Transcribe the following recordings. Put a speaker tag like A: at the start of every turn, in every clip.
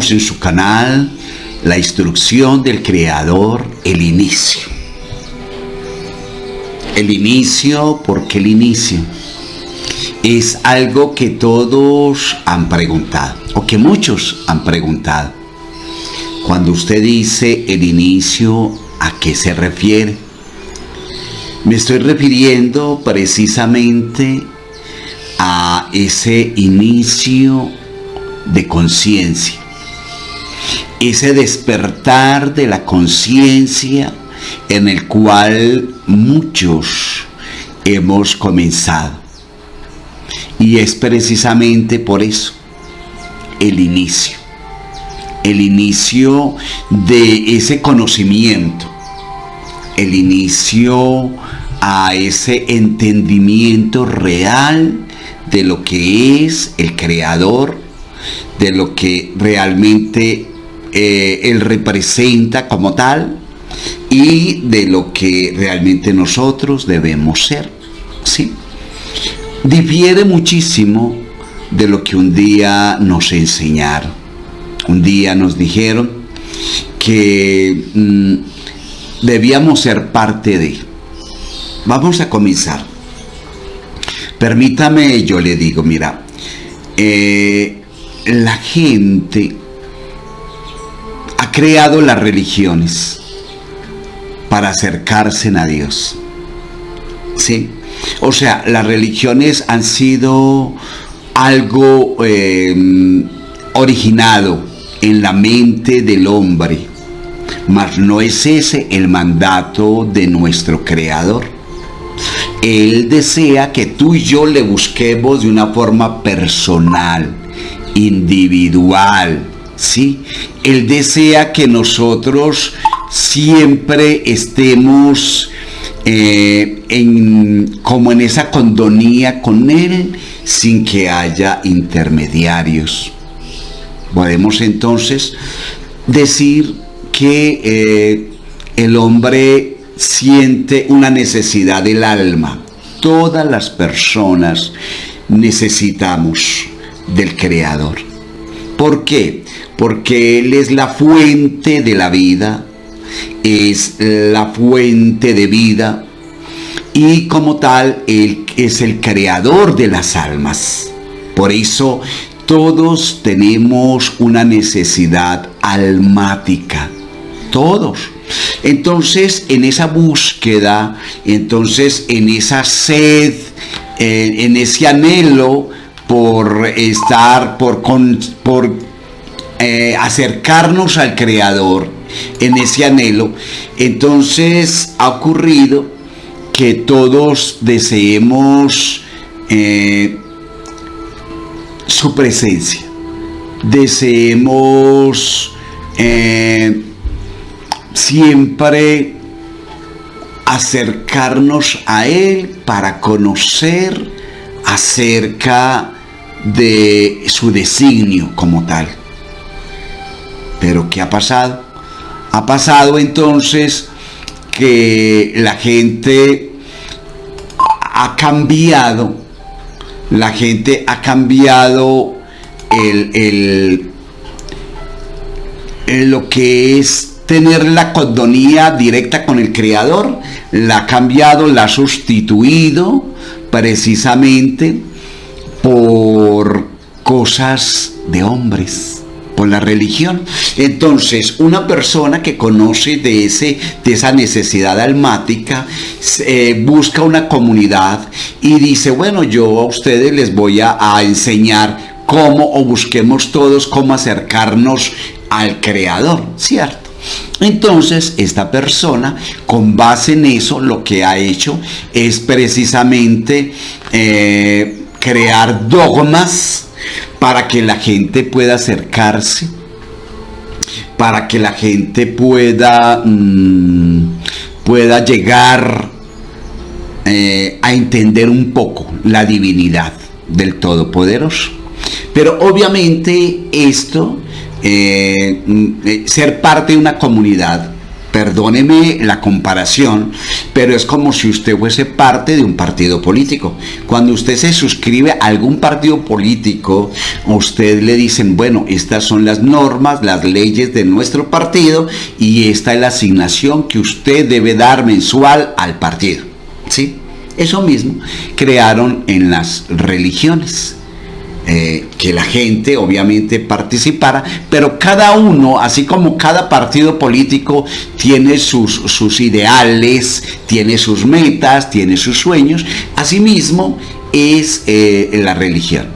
A: Estamos en su canal, La Instrucción del Creador, el inicio. El inicio, ¿por qué el inicio? Es algo que todos han preguntado, o que muchos han preguntado. Cuando usted dice el inicio, ¿a qué se refiere? Me estoy refiriendo precisamente a ese inicio de conciencia, ese despertar de la conciencia en el cual muchos hemos comenzado. Y es precisamente por eso el inicio de ese conocimiento, el inicio a ese entendimiento real de lo que es el Creador, de lo que realmente Él representa como tal y de lo que realmente nosotros debemos ser, ¿sí? Difiere muchísimo de lo que un día nos enseñaron. Un día nos dijeron que debíamos ser parte de. Vamos a comenzar. Permítame, yo le digo, mira, la gente ha creado las religiones para acercarse a Dios, ¿sí? O sea, las religiones han sido algo originado en la mente del hombre, mas no es ese el mandato de nuestro Creador. Él desea que tú y yo le busquemos de una forma personal, individual, ¿sí? Él desea que nosotros siempre estemos como en esa condonía con Él, sin que haya intermediarios. Podemos entonces decir que el hombre siente una necesidad del alma. Todas las personas necesitamos del Creador. ¿Por qué? Porque Él es la fuente de la vida, es la fuente de vida y como tal Él es el creador de las almas. Por eso todos tenemos una necesidad almática, todos. Entonces en esa búsqueda, entonces en esa sed, en ese anhelo por estar, por acercarnos al Creador, en ese anhelo, entonces ha ocurrido que todos deseemos su presencia, deseemos siempre acercarnos a Él para conocer acerca de su designio como tal. Pero ¿qué ha pasado? Ha pasado entonces que la gente ha cambiado, lo que es tener la condonía directa con el Creador, la ha cambiado, la ha sustituido precisamente por cosas de hombres, por la religión. Entonces, una persona que conoce de esa necesidad almática, busca una comunidad y dice, bueno, yo a ustedes les voy a enseñar cómo, o busquemos todos cómo acercarnos al Creador, ¿cierto? Entonces, esta persona, con base en eso, lo que ha hecho es precisamente crear dogmas para que la gente pueda acercarse, para que la gente pueda llegar a entender un poco la divinidad del Todopoderoso. Pero obviamente esto, ser parte de una comunidad, Perdóneme la comparación, pero es como si usted fuese parte de un partido político. Cuando usted se suscribe a algún partido político, a usted le dicen, bueno, estas son las normas, las leyes de nuestro partido y esta es la asignación que usted debe dar mensual al partido. ¿Sí? Eso mismo crearon en las religiones. Que la gente obviamente participara, pero cada uno, así como cada partido político tiene sus ideales, tiene sus metas, tiene sus sueños, asimismo es la religión.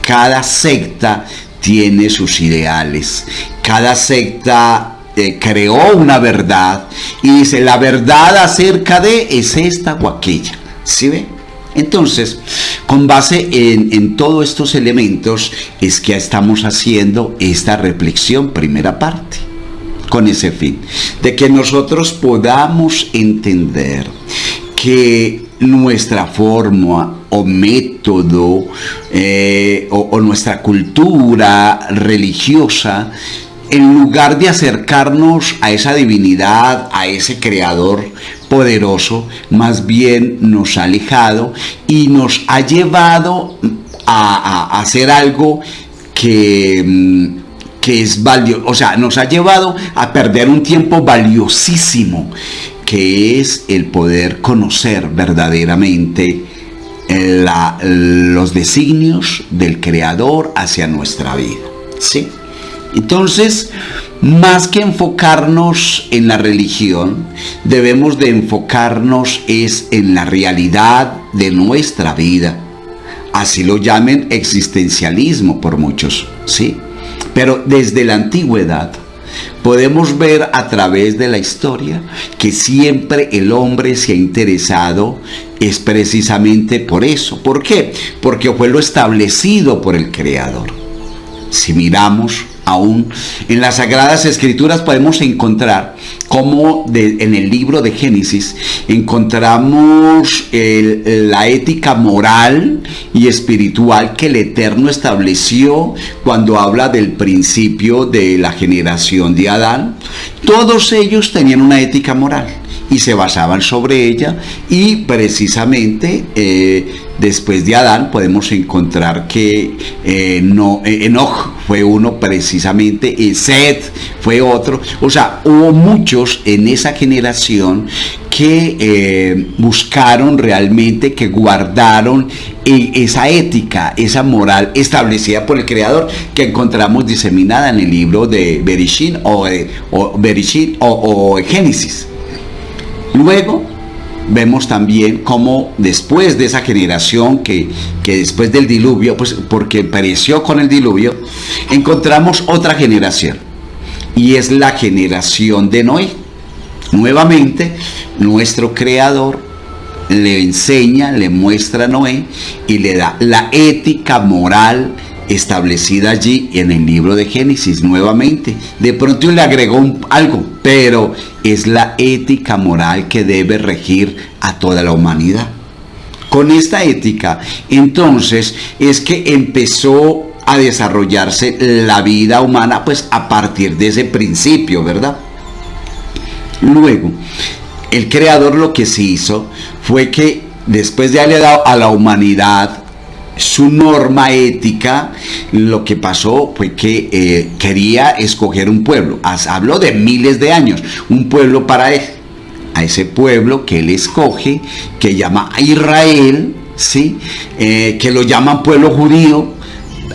A: Cada secta tiene sus ideales, cada secta creó una verdad y dice, la verdad acerca de es esta o aquella, ¿sí ve? Entonces, con base en todos estos elementos es que estamos haciendo esta reflexión, primera parte, con ese fin, de que nosotros podamos entender que nuestra forma o método o nuestra cultura religiosa, en lugar de acercarnos a esa divinidad, a ese creador poderoso, más bien nos ha alejado y nos ha llevado a hacer algo que es valioso, o sea, nos ha llevado a perder un tiempo valiosísimo, que es el poder conocer verdaderamente los designios del Creador hacia nuestra vida, ¿sí? Entonces, más que enfocarnos en la religión, debemos de enfocarnos es en la realidad de nuestra vida. Así lo llamen existencialismo por muchos, ¿sí? Pero desde la antigüedad podemos ver a través de la historia que siempre el hombre se ha interesado es precisamente por eso. ¿Por qué? Porque fue lo establecido por el Creador. Si miramos aún en las Sagradas Escrituras podemos encontrar como en el libro de Génesis encontramos la ética moral y espiritual que el Eterno estableció cuando habla del principio de la generación de Adán. Todos ellos tenían una ética moral y se basaban sobre ella, y precisamente después de Adán podemos encontrar que Enoch fue uno precisamente, Set fue otro, o sea, hubo muchos en esa generación que buscaron realmente, que guardaron esa ética, esa moral establecida por el Creador, que encontramos diseminada en el libro de Bereshit o Génesis. Luego vemos también cómo después de esa generación que después del diluvio, pues porque pereció con el diluvio, encontramos otra generación, y es la generación de Noé. Nuevamente nuestro Creador le enseña, le muestra a Noé y le da la ética moral establecida allí en el libro de Génesis. Nuevamente, de pronto le agregó algo, pero es la ética moral que debe regir a toda la humanidad. Con esta ética, entonces, es que empezó a desarrollarse la vida humana, pues a partir de ese principio, ¿verdad? Luego, el Creador lo que se hizo fue que después de haberle dado a la humanidad su norma ética, lo que pasó fue que quería escoger un pueblo. Habló de miles de años, un pueblo para él. A ese pueblo que él escoge, que llama Israel, ¿sí? Que lo llaman pueblo judío.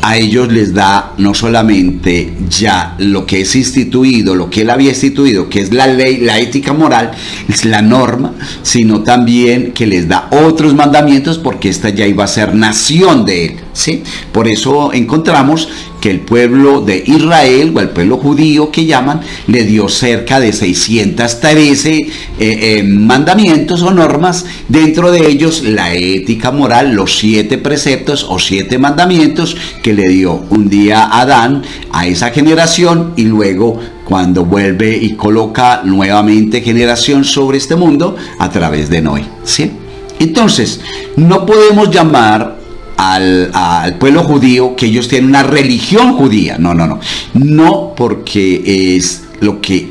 A: A ellos les da no solamente ya lo que es instituido, lo que él había instituido, que es la ley, la ética moral, es la norma, sino también que les da otros mandamientos, porque esta ya iba a ser nación de él, ¿sí? Por eso encontramos que el pueblo de Israel, o el pueblo judío que llaman, le dio cerca de 613 mandamientos o normas, dentro de ellos la ética moral, los 7 preceptos o 7 mandamientos que le dio un día Adán a esa generación, y luego cuando vuelve y coloca nuevamente generación sobre este mundo a través de Noé, ¿sí? Entonces, no podemos llamar al pueblo judío que ellos tienen una religión judía, no, porque es lo que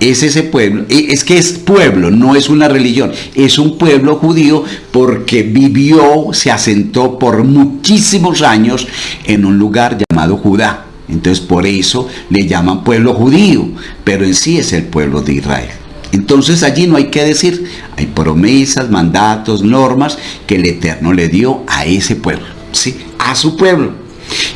A: Es ese pueblo, es que es pueblo, no es una religión, es un pueblo judío porque vivió, se asentó por muchísimos años en un lugar llamado Judá. Entonces por eso le llaman pueblo judío, pero en sí es el pueblo de Israel. Entonces allí no hay que decir, hay promesas, mandatos, normas que el Eterno le dio a ese pueblo, ¿sí? A su pueblo.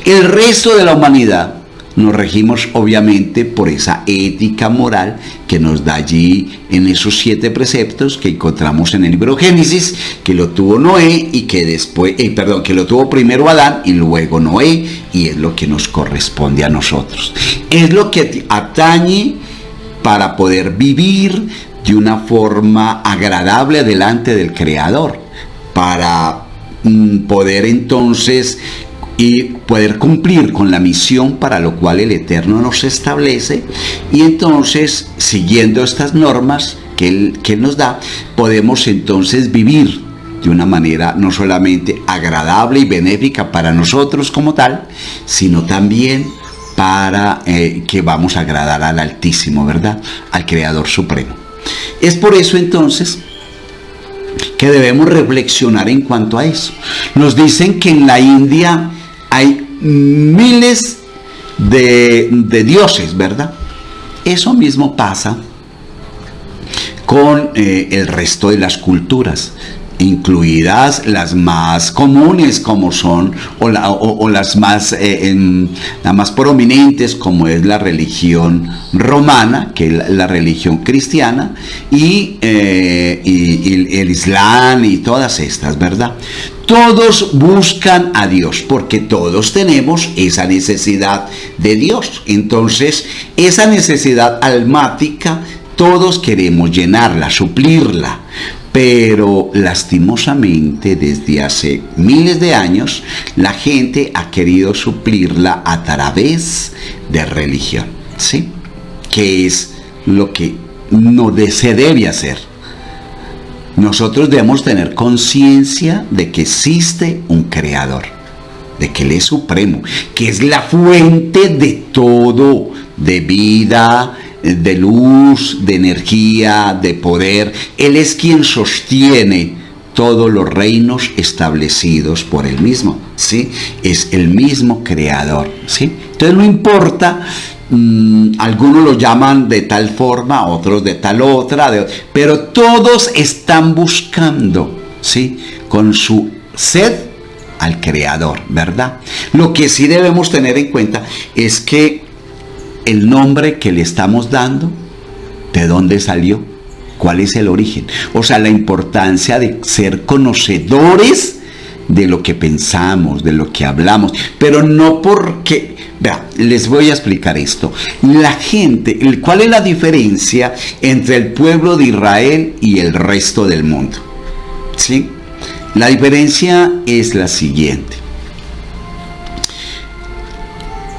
A: El resto de la humanidad nos regimos obviamente por esa ética moral que nos da allí en esos 7 preceptos que encontramos en el libro Génesis, que lo tuvo Noé y que después, que lo tuvo primero Adán y luego Noé, y es lo que nos corresponde a nosotros. Es lo que atañe para poder vivir de una forma agradable delante del Creador, para poder entonces y poder cumplir con la misión para lo cual el Eterno nos establece, y entonces siguiendo estas normas que Él nos da, podemos entonces vivir de una manera no solamente agradable y benéfica para nosotros como tal, sino también para que vamos a agradar al Altísimo, ¿verdad? Al Creador Supremo. Es por eso entonces que debemos reflexionar en cuanto a eso. Nos dicen que en la India hay miles de dioses, ¿verdad? Eso mismo pasa con el resto de las culturas, incluidas las más comunes como son, las más prominentes, como es la religión romana, que es la religión cristiana, y el Islam y todas estas, ¿verdad? Todos buscan a Dios porque todos tenemos esa necesidad de Dios. Entonces, esa necesidad almática todos queremos llenarla, suplirla. Pero lastimosamente desde hace miles de años la gente ha querido suplirla a través de religión, ¿sí? Que es lo que no se debe hacer. Nosotros debemos tener conciencia de que existe un creador, de que Él es supremo, que es la fuente de todo, de vida, de luz, de energía, de poder. Él es quien sostiene todos los reinos establecidos por Él mismo, ¿sí? Es el mismo creador, ¿sí? Entonces no importa, algunos lo llaman de tal forma, otros de tal otra, pero todos están buscando, ¿sí? Con su sed al creador, ¿verdad? Lo que sí debemos tener en cuenta es que el nombre que le estamos dando, ¿de dónde salió? ¿Cuál es el origen? O sea, la importancia de ser conocedores de lo que pensamos, de lo que hablamos, pero no porque, vea, les voy a explicar esto. La gente, ¿cuál es la diferencia entre el pueblo de Israel y el resto del mundo? ¿Sí? La diferencia es la siguiente.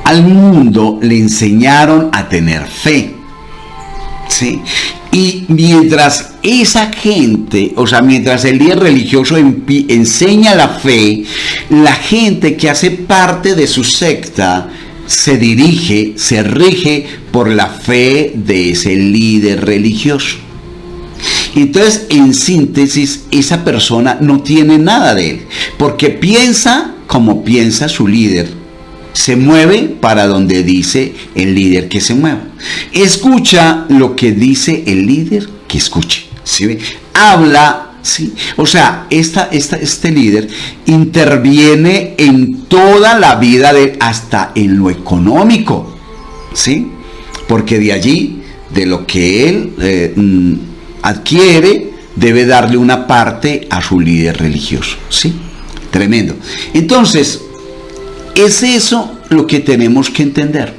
A: Al mundo le enseñaron a tener fe, ¿sí? Y mientras esa gente, o sea, mientras el líder religioso enseña la fe, la gente que hace parte de su secta se rige por la fe de ese líder religioso. Entonces, en síntesis, esa persona no tiene nada de él, porque piensa como piensa su líder. Se mueve para donde dice el líder que se mueva. Escucha lo que dice el líder que escuche, ¿sí? Habla, ¿sí? O sea, este líder interviene en toda la vida hasta en lo económico, ¿sí? Porque de allí, de lo que él adquiere, debe darle una parte a su líder religioso, ¿sí? Tremendo. Entonces, es eso lo que tenemos que entender,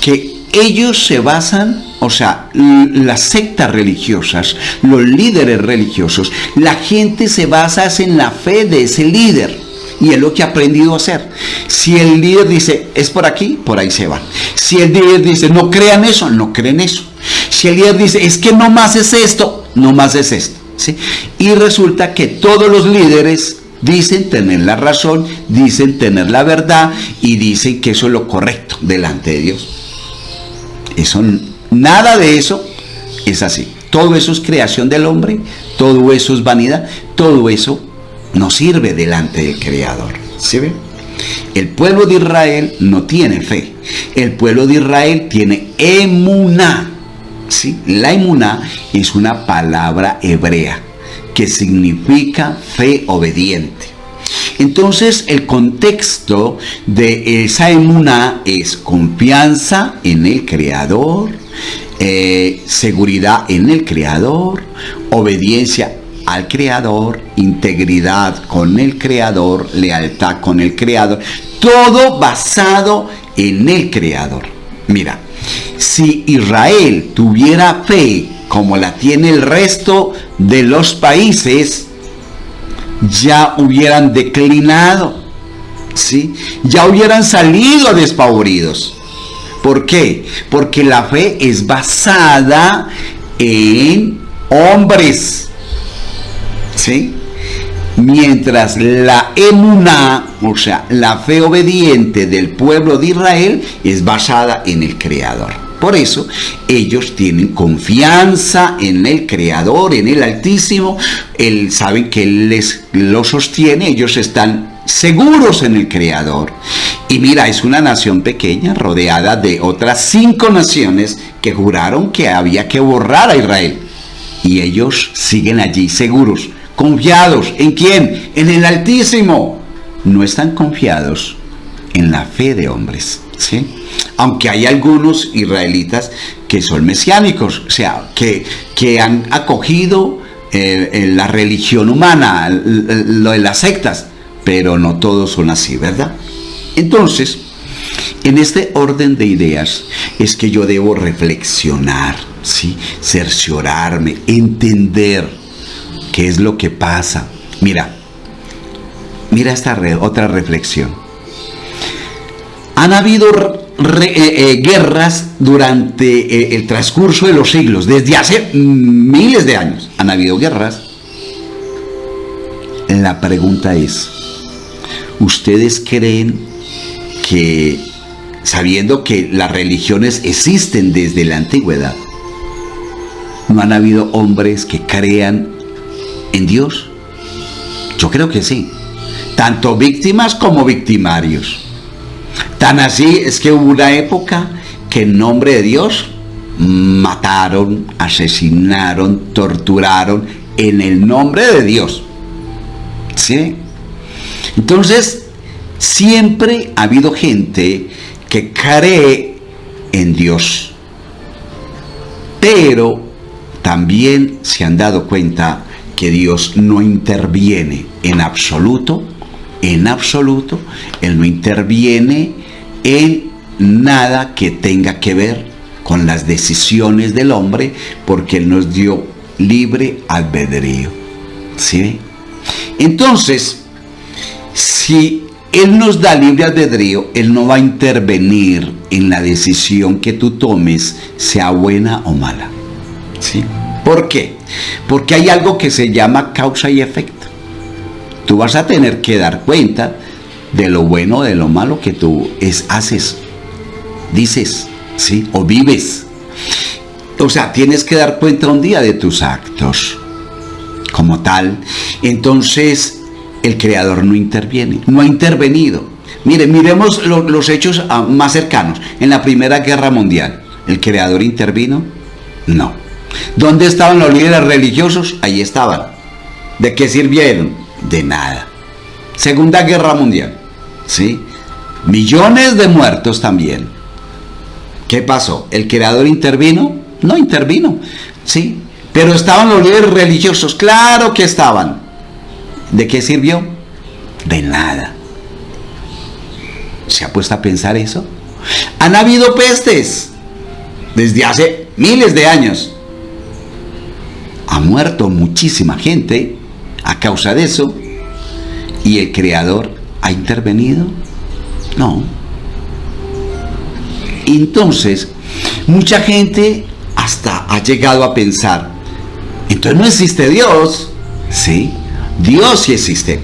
A: que ellos se basan, o sea, las sectas religiosas, los líderes religiosos, la gente se basa en la fe de ese líder, y es lo que ha aprendido a hacer. Si el líder dice, es por aquí, por ahí se van. Si el líder dice, no crean eso, no creen eso. Si el líder dice, es que no más es esto, no más es esto, ¿sí? Y resulta que todos los líderes dicen tener la razón, dicen tener la verdad y dicen que eso es lo correcto delante de Dios. Nada de eso es así. Todo eso es creación del hombre, todo eso es vanidad, todo eso no sirve delante del Creador. ¿Sí ve? El pueblo de Israel no tiene fe. El pueblo de Israel tiene emuná. ¿Sí? La emuná es una palabra hebrea que significa fe obediente. Entonces el contexto de esa emuná es confianza en el Creador, seguridad en el Creador, obediencia al Creador, integridad con el Creador, lealtad con el Creador, todo basado en el Creador. Mira, si Israel tuviera fe como la tiene el resto de los países, ya hubieran declinado, ¿sí? Ya hubieran salido despavoridos. ¿Por qué? Porque la fe es basada en hombres, ¿sí? Mientras la emuná, o sea, la fe obediente del pueblo de Israel, es basada en el Creador. Por eso ellos tienen confianza en el Creador, en el Altísimo. Saben que Él lo sostiene, ellos están seguros en el Creador. Y mira, es una nación pequeña rodeada de otras 5 naciones que juraron que había que borrar a Israel. Y ellos siguen allí seguros, confiados. ¿En quién? En el Altísimo. No están confiados en la fe de hombres, ¿sí? Aunque hay algunos israelitas que son mesiánicos, o sea, que han acogido la religión humana, lo de las sectas, pero no todos son así, ¿verdad? Entonces, en este orden de ideas es que yo debo reflexionar, ¿sí? Cerciorarme, entender qué es lo que pasa. Mira esta otra reflexión. Han habido guerras durante el transcurso de los siglos, desde hace miles de años han habido guerras. La pregunta es, ¿ustedes creen que, sabiendo que las religiones existen desde la antigüedad, no han habido hombres que crean en Dios? Yo creo que sí, tanto víctimas como victimarios. Tan así es que hubo una época que en nombre de Dios mataron, asesinaron, torturaron en el nombre de Dios. ¿Sí? Entonces, siempre ha habido gente que cree en Dios, pero también se han dado cuenta que Dios no interviene en absoluto. En absoluto, Él no interviene en nada que tenga que ver con las decisiones del hombre, porque Él nos dio libre albedrío. ¿Sí? Entonces, si Él nos da libre albedrío, Él no va a intervenir en la decisión que tú tomes, sea buena o mala. ¿Sí? ¿Por qué? Porque hay algo que se llama causa y efecto. Tú vas a tener que dar cuenta de lo bueno o de lo malo que tú haces, dices, ¿sí? O vives. O sea, tienes que dar cuenta un día de tus actos como tal. Entonces, el Creador no interviene, no ha intervenido. Miremos los hechos más cercanos. En la Primera Guerra Mundial, ¿el Creador intervino? No. ¿Dónde estaban los líderes religiosos? Ahí estaban. ¿De qué sirvieron? De nada. Segunda Guerra Mundial, ¿sí? Millones de muertos también. ¿Qué pasó? ¿El Creador intervino? No intervino, ¿sí? Pero estaban los líderes religiosos, claro que estaban. ¿De qué sirvió? De nada. ¿Se ha puesto a pensar eso? Han habido pestes desde hace miles de años. Ha muerto muchísima gente a causa de eso. ¿Y el Creador ha intervenido? No. Entonces, mucha gente hasta ha llegado a pensar, entonces no existe Dios. Sí, Dios sí existe.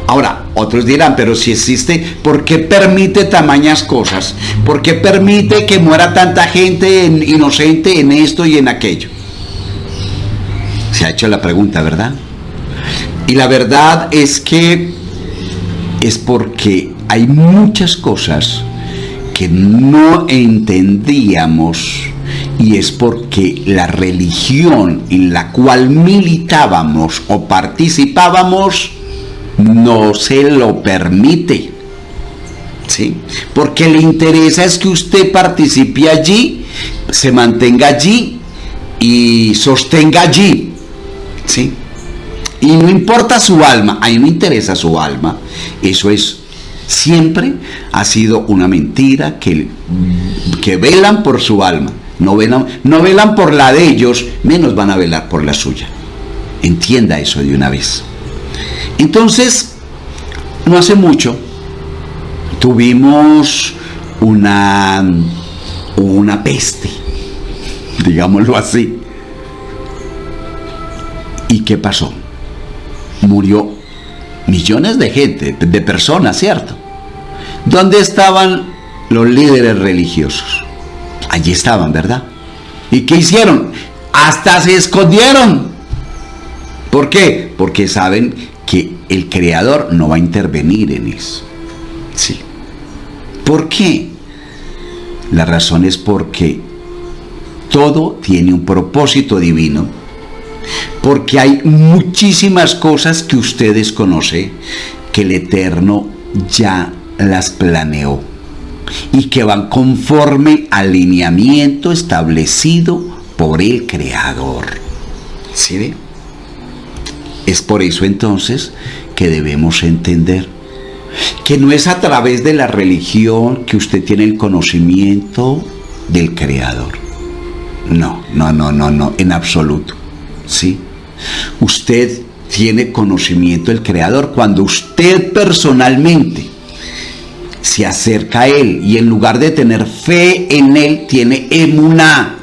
A: Ahora, Otros dirán, pero si existe, ¿por qué permite tamañas cosas? ¿Por qué permite que muera tanta gente inocente en esto y en aquello? Se ha hecho la pregunta, ¿verdad? Y la verdad es que es porque hay muchas cosas que no entendíamos, y es porque la religión en la cual militábamos o participábamos no se lo permite, ¿sí? Porque le interesa es que usted participe allí, se mantenga allí y sostenga allí, ¿sí? Y no importa su alma, ahí no interesa su alma. Eso es, siempre ha sido una mentira que velan por su alma. No velan por la de ellos, menos van a velar por la suya. Entienda eso de una vez. Entonces, no hace mucho, tuvimos una peste, digámoslo así. ¿Y qué pasó? Murió millones de gente, de personas, ¿cierto? ¿Dónde estaban los líderes religiosos? Allí estaban, ¿verdad? ¿Y qué hicieron? Hasta se escondieron. ¿Por qué? Porque saben que el Creador no va a intervenir en eso. Sí. ¿Por qué? La razón es porque todo tiene un propósito divino. Porque hay muchísimas cosas que usted desconoce, que el Eterno ya las planeó y que van conforme al lineamiento establecido por el Creador. ¿Sí ve? Es por eso entonces que debemos entender que no es a través de la religión que usted tiene el conocimiento del Creador. No, en absoluto. ¿Sí? Usted tiene conocimiento del Creador cuando usted personalmente se acerca a Él y en lugar de tener fe en Él, tiene emuná,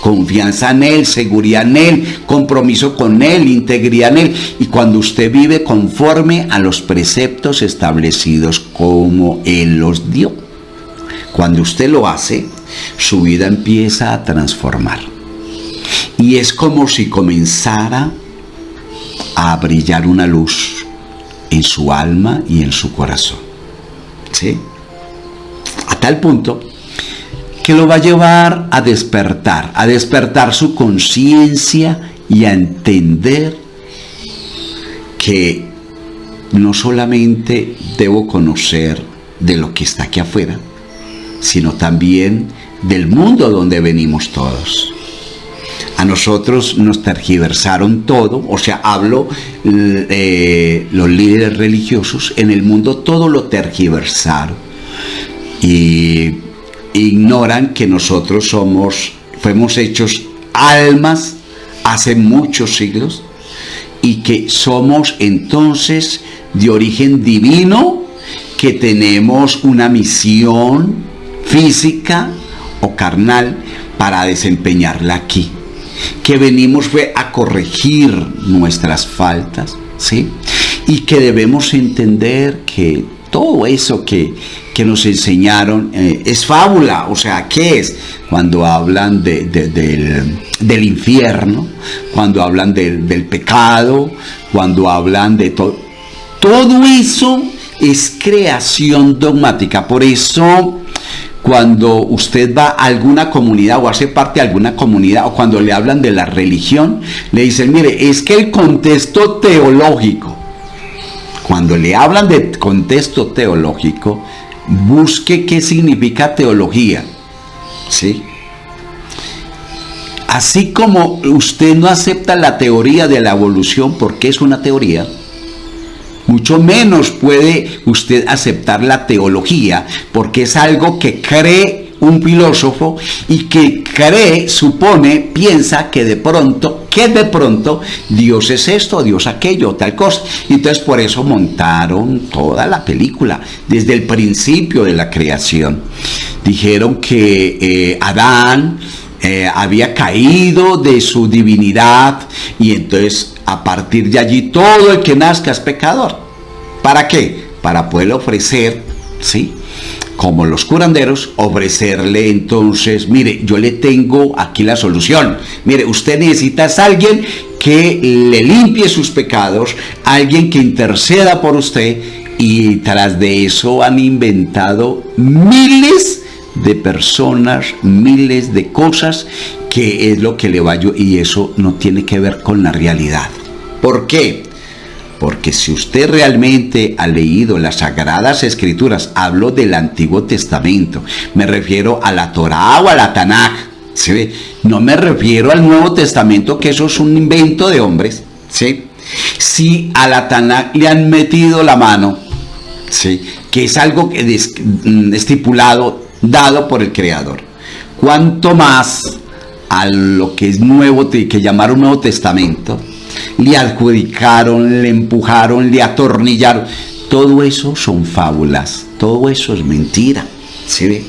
A: confianza en Él, seguridad en Él, compromiso con Él, integridad en Él. Y cuando usted vive conforme a los preceptos establecidos como Él los dio, cuando usted lo hace, su vida empieza a transformar. Y es como si comenzara a brillar una luz en su alma y en su corazón. ¿Sí? A tal punto que lo va a llevar a despertar su conciencia y a entender que no solamente debo conocer de lo que está aquí afuera, sino también del mundo donde venimos todos. A nosotros nos tergiversaron todo, o sea, hablo los líderes religiosos, en el mundo todo lo tergiversaron y ignoran que nosotros fuimos hechos almas hace muchos siglos y que somos entonces de origen divino, que tenemos una misión física o carnal para desempeñarla aquí, que venimos fue a corregir nuestras faltas, ¿sí? Y que debemos entender que todo eso que nos enseñaron es fábula. O sea, ¿qué es? Cuando hablan del infierno, cuando hablan del pecado, cuando hablan de todo eso es creación dogmática. Por eso, cuando usted va a alguna comunidad o hace parte de alguna comunidad, o cuando le hablan de la religión, le dicen, mire, es que el contexto teológico, cuando le hablan de contexto teológico, busque qué significa teología, ¿sí? Así como usted no acepta la teoría de la evolución porque es una teoría, mucho menos puede usted aceptar la teología porque es algo que cree un filósofo y que supone, piensa que de pronto Dios es esto, Dios aquello, tal cosa. Y entonces por eso montaron toda la película desde el principio de la creación. Dijeron que Adán había caído de su divinidad y entonces a partir de allí todo el que nazca es pecador. ¿Para qué? para poder ofrecer, ¿sí?, como los curanderos, ofrecerle entonces, mire, yo le tengo aquí la solución. Mire, usted necesita a alguien que le limpie sus pecados, alguien que interceda por usted, y tras de eso han inventado miles de personas, miles de cosas, que es lo que le va a ayudar, y eso no tiene que ver con la realidad. ¿Por qué? Porque si usted realmente ha leído las Sagradas Escrituras, hablo del Antiguo Testamento, me refiero a la Torá o a la Tanaj, ¿sí? No me refiero al Nuevo Testamento, que eso es un invento de hombres, ¿sí? Si a la Tanaj le han metido la mano, ¿sí?, que es algo que estipulado, dado por el Creador, cuanto más a lo que es nuevo, que llamaron Nuevo Testamento, le adjudicaron, le empujaron, le atornillaron. Todo eso son fábulas, todo eso es mentira, ¿sí ve?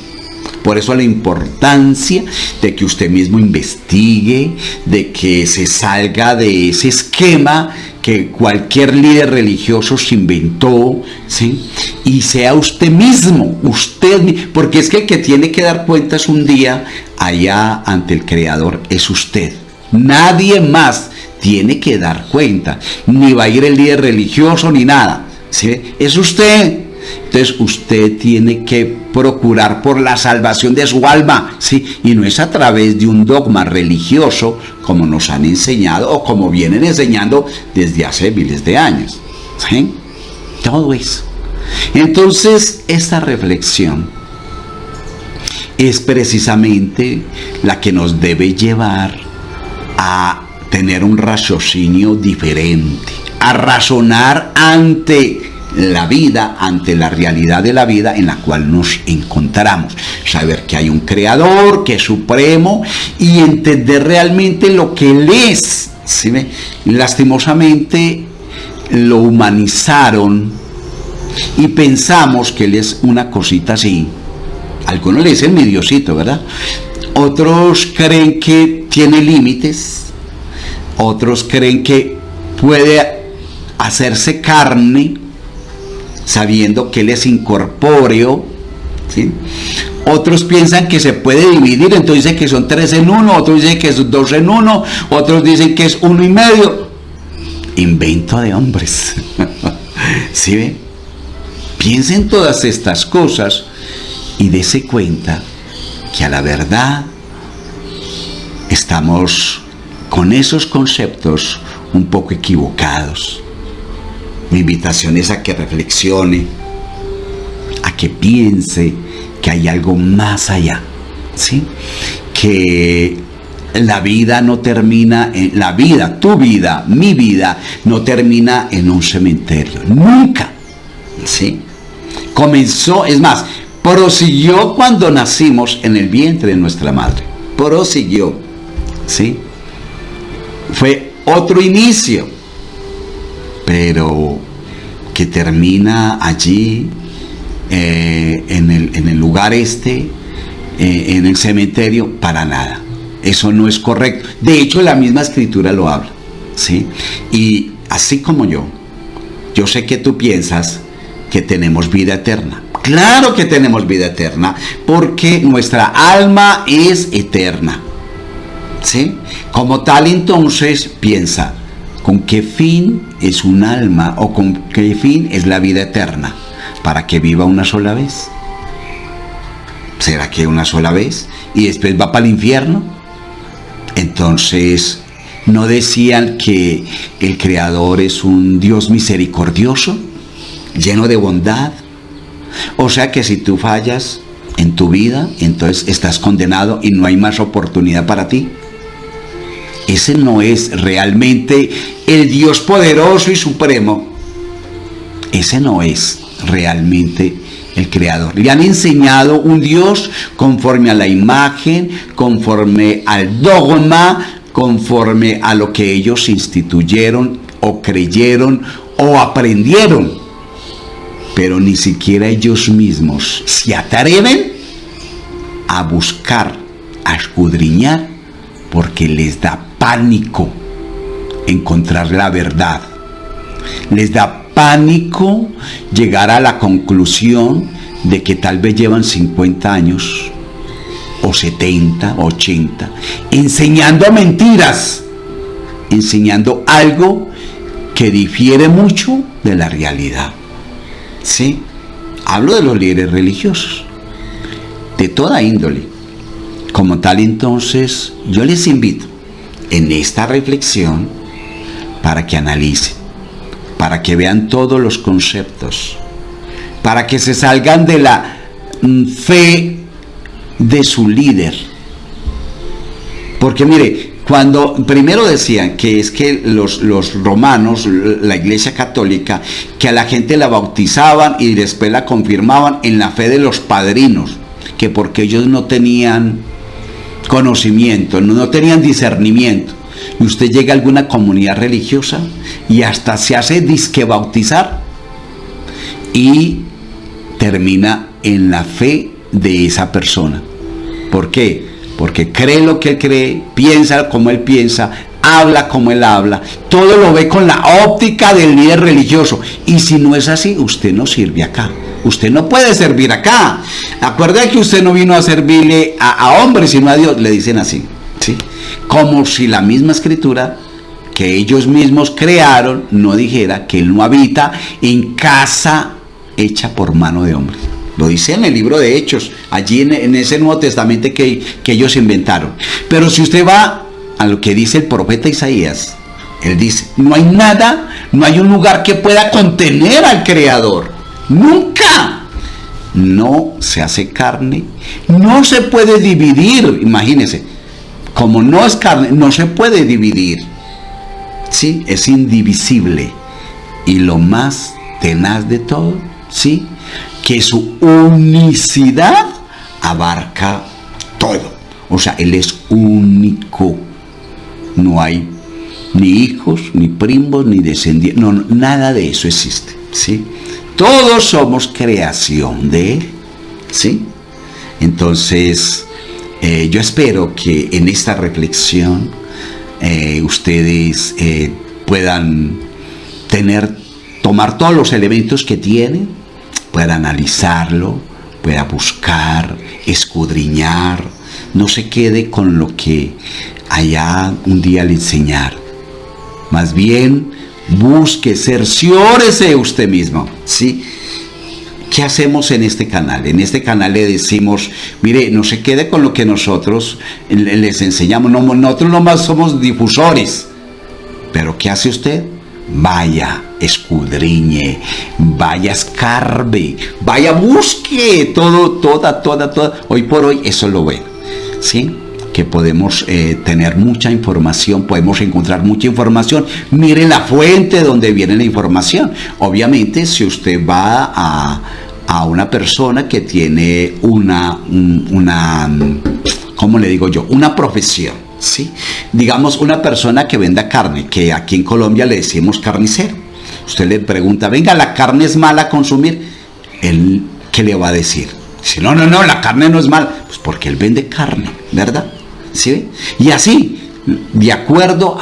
A: Por eso la importancia de que usted mismo investigue, de que se salga de ese esquema que cualquier líder religioso se inventó, ¿sí?, y sea usted mismo, porque es que el que tiene que dar cuentas un día allá ante el Creador es usted, nadie más tiene que dar cuenta, ni va a ir el líder religioso ni nada, ¿sí?, es usted. Entonces usted tiene que procurar por la salvación de su alma, ¿sí?, y no es a través de un dogma religioso como nos han enseñado o como vienen enseñando desde hace miles de años, ¿sí? Todo eso. Entonces esta reflexión es precisamente la que nos debe llevar a tener un raciocinio diferente, a razonar ante la vida, ante la realidad de la vida en la cual nos encontramos, saber que hay un Creador, que es supremo, y entender realmente lo que Él es, ¿sí? Lastimosamente lo humanizaron y pensamos que Él es una cosita así. Algunos le dicen mi Diosito, ¿verdad? Otros creen que tiene límites, otros creen que puede hacerse carne, sabiendo que Él es incorpóreo, ¿sí? Otros piensan que se puede dividir, entonces dicen que son 3 en 1, otros dicen que es 2 en 1, otros dicen que es 1 y medio. Invento de hombres. ¿Sí ven? Piensen todas estas cosas y dése cuenta que a la verdad estamos con esos conceptos un poco equivocados. Mi invitación es a que reflexione, a que piense que hay algo más allá, ¿sí? Que la vida no termina en la vida, tu vida, mi vida no termina en un cementerio, nunca, ¿sí? Comenzó, es más, prosiguió cuando nacimos en el vientre de nuestra madre, prosiguió, ¿sí? Fue otro inicio, pero que termina allí, en el lugar en el cementerio, para nada. Eso no es correcto. De hecho, la misma Escritura lo habla, ¿sí? Y así como yo sé que tú piensas que tenemos vida eterna. Claro que tenemos vida eterna, porque nuestra alma es eterna, ¿sí? Como tal, entonces, piensa, ¿con qué fin es un alma o con qué fin es la vida eterna? ¿Para que viva una sola vez? ¿Será que una sola vez? ¿Y después va para el infierno? Entonces, ¿no decían que el Creador es un Dios misericordioso, lleno de bondad? O sea que si tú fallas en tu vida, entonces estás condenado y no hay más oportunidad para ti. Ese no es realmente el Dios poderoso y supremo. Ese no es realmente el Creador. Le han enseñado un Dios conforme a la imagen, conforme al dogma, conforme a lo que ellos instituyeron o creyeron o aprendieron. Pero ni siquiera ellos mismos se atreven a buscar, a escudriñar, porque les da pánico encontrar la verdad. Les da pánico llegar a la conclusión de que tal vez llevan 50 años, o 70, 80, enseñando mentiras, enseñando algo que difiere mucho de la realidad. ¿Sí? Hablo de los líderes religiosos, de toda índole. Como tal, entonces, yo les invito en esta reflexión para que analicen, para que vean todos los conceptos, para que se salgan de la fe de su líder. Porque mire, cuando primero decían que es que los romanos, la Iglesia Católica, que a la gente la bautizaban y después la confirmaban en la fe de los padrinos, que porque ellos no tenían conocimiento, no tenían discernimiento. Y usted llega a alguna comunidad religiosa y hasta se hace disque bautizar y termina en la fe de esa persona. ¿Por qué? Porque cree lo que él cree, piensa como él piensa, habla como él habla, todo lo ve con la óptica del líder religioso. Y si no es así, usted no sirve acá. Usted no puede servir acá. Acuérdate que usted no vino a servirle a hombres, sino a Dios. Le dicen así, ¿sí? Como si la misma escritura que ellos mismos crearon no dijera que él no habita en casa hecha por mano de hombre. Lo dice en el libro de Hechos, allí en ese Nuevo Testamento que ellos inventaron. Pero si usted va a lo que dice el profeta Isaías, él dice, no hay nada, no hay un lugar que pueda contener al Creador. Nunca. No se hace carne, no se puede dividir. Imagínense, como no es carne, no se puede dividir. Sí, es indivisible. Y lo más tenaz de todo, sí, que su unicidad abarca todo. O sea, él es único. No hay ni hijos, ni primos, ni descendientes. No, nada de eso existe, ¿sí? Todos somos creación de él, ¿sí? Entonces, yo espero que en esta reflexión ustedes puedan tomar todos los elementos que tienen, pueda analizarlo, pueda buscar, escudriñar, no se quede con lo que allá un día le enseñaron. Más bien, busque, cerciórese usted mismo, ¿sí? ¿Qué hacemos en este canal? En este canal le decimos, mire, no se quede con lo que nosotros les enseñamos. No, nosotros nomás somos difusores. Pero ¿qué hace usted? Vaya, escudriñe, vaya, escarbe, vaya, busque toda. Hoy por hoy eso lo ve, ¿sí? Que podemos tener mucha información, podemos encontrar mucha información. Mire la fuente donde viene la información. Obviamente, si usted va a una persona que tiene una ¿cómo le digo yo? Una profesión, ¿sí? Digamos, una persona que venda carne, que aquí en Colombia le decimos carnicero. Usted le pregunta, venga, ¿la carne es mala a consumir? Él, ¿qué le va a decir? Dice, no, la carne no es mala. Pues porque él vende carne, ¿verdad? ¿Sí? Y así, de acuerdo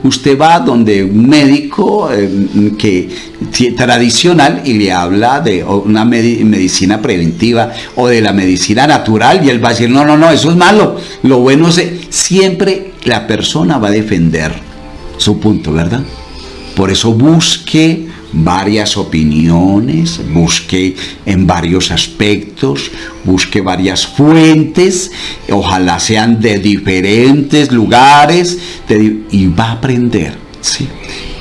A: usted va donde un médico tradicional y le habla de una medicina preventiva o de la medicina natural y él va a decir, no, eso es malo, lo bueno es, siempre la persona va a defender su punto, ¿verdad? Por eso busque varias opiniones, busque en varios aspectos, busque varias fuentes, ojalá sean de diferentes lugares, y va a aprender, ¿sí?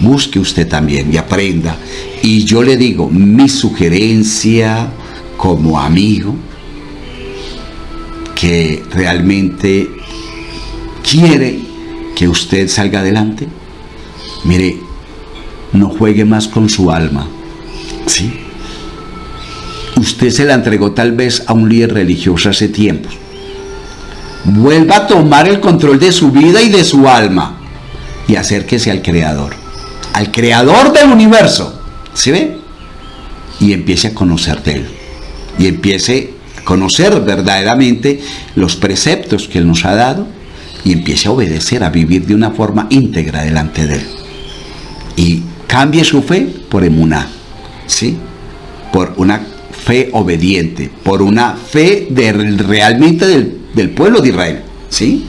A: Busque usted también y aprenda. Y yo le digo, mi sugerencia como amigo, que realmente quiere que usted salga adelante, mire, no juegue más con su alma, ¿sí? Usted se la entregó tal vez a un líder religioso hace tiempo. Vuelva a tomar el control de su vida y de su alma y acérquese al Creador del universo, ¿sí ve? Y empiece a conocer de él y empiece a conocer verdaderamente los preceptos que él nos ha dado y empiece a obedecer, a vivir de una forma íntegra delante de él. Y Cambie su fe por emuná, ¿sí? Por una fe obediente, por una fe realmente del pueblo de Israel, ¿sí?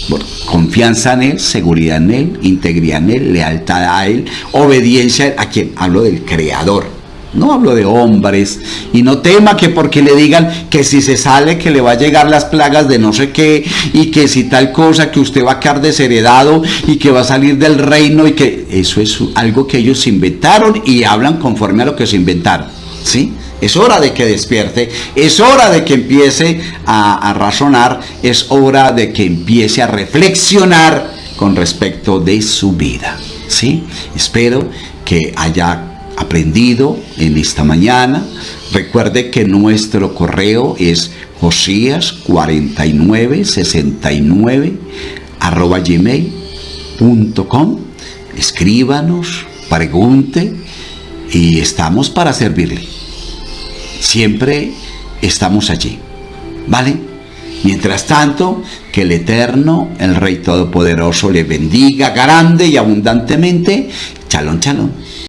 A: Por confianza en Él, seguridad en Él, integridad en Él, lealtad a Él, obediencia a quien. Hablo del Creador. No hablo de hombres. Y no tema que porque le digan que si se sale que le va a llegar las plagas de no sé qué, y que si tal cosa, que usted va a quedar desheredado y que va a salir del reino, y que eso es algo que ellos inventaron y hablan conforme a lo que se inventaron, ¿sí? Es hora de que despierte, es hora de que empiece a razonar, es hora de que empiece a reflexionar con respecto de su vida, ¿sí? Espero que haya aprendido en esta mañana. Recuerde que nuestro correo es josias4969@gmail.com. Escríbanos, pregunte y estamos para servirle. Siempre estamos allí, ¿vale? Mientras tanto, que el Eterno, el Rey Todopoderoso, le bendiga grande y abundantemente. Shalom, shalom.